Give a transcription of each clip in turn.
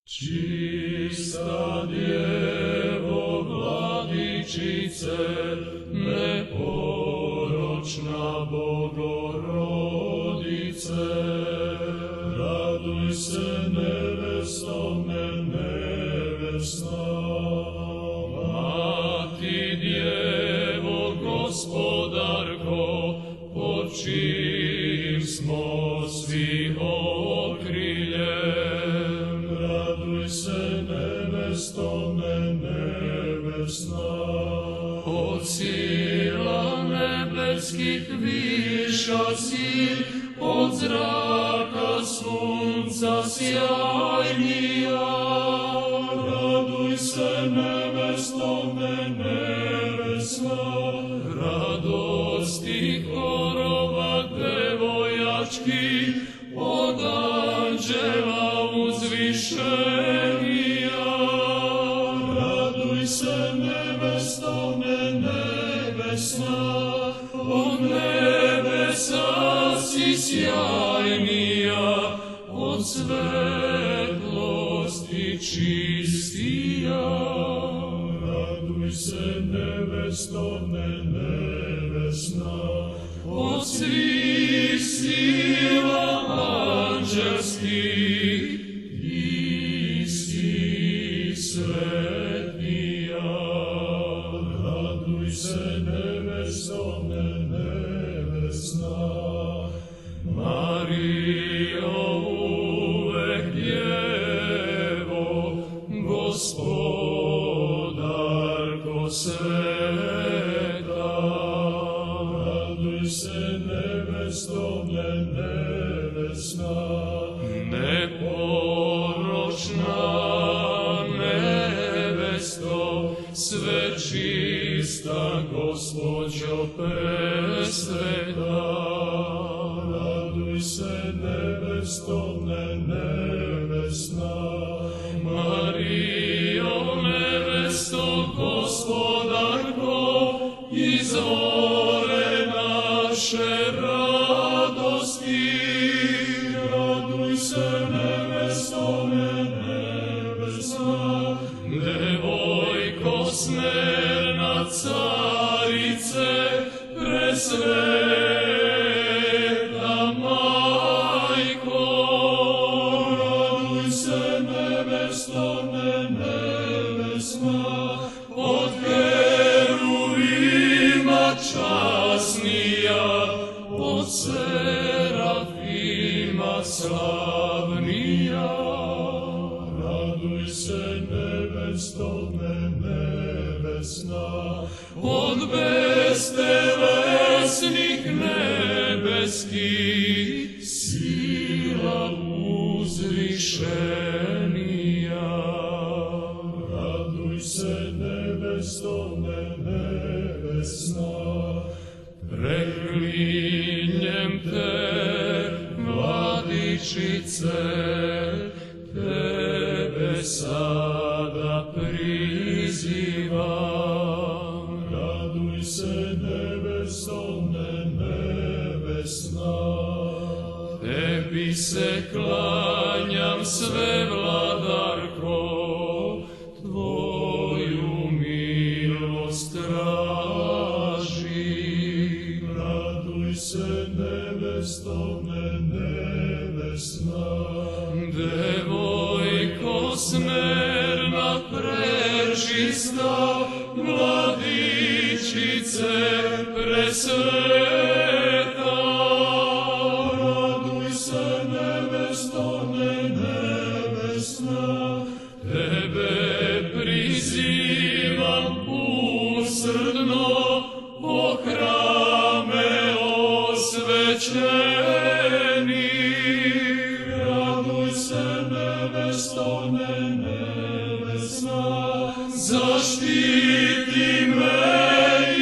Čista Djevo, Vladičice, neporočna Bogorodice, raduj se nevesto nevesna. Mati Djevo, Gospodarko, pod čijim smo svi okriljem, raduj se nevesto nevesna. Od sila nebeskih viša si, od zraka sunca sjajnija, raduj se nevesto nevesna. Radosti horova devojački, od anđela uzvišenija, raduj se nevesto nevesna. Od nebesa si sjajnija, od svetlosti čistija, raduj se nevesto nevesna. Od svih sila anđelskih ti si svetnija, raduj se nevesto nevesna. Marijo, uvek Djevo, Gospodarko sveta, raduj se nevesto nevesna. Neporočna nevesto, sve čista Gospođo presveta, raduj se nevesto nevesna. Marijo, nevesto Gospodarko, izvore naše radosti, raduj se nevesto nevesna. Devojko smerna carice, presveta majko, raduj se nevesto nevesna. Od keruvima časnija, od serafima slavnija, raduj se nevesto nevesna. Od bestelesnih nebeskih sila uzvišenija, raduj se nevesto nevesna. Preklinjem te, Vladičice, tebe sada prizivam, raduj se nevesto nevesna. Tebi se klanjam, sve vladarko, tvoju milost tražim, raduj se nevesto nevesna. Devojko smerna prečista, Vladičice presveta, raduj se nevesto nevesna. Tebe prizivam usrdno, o hrame osvećeni, raduj se nevesto nevesna. Zaštiti me i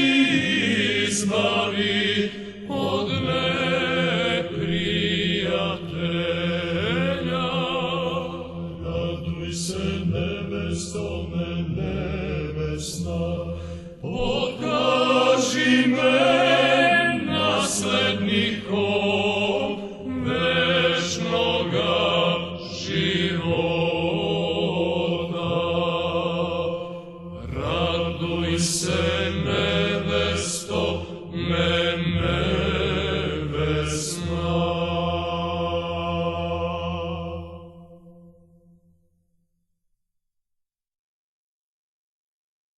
izbavi od neprijatelja, raduj se nevesto nevesna. Pokaži me naslednikom večnoga života. raduj se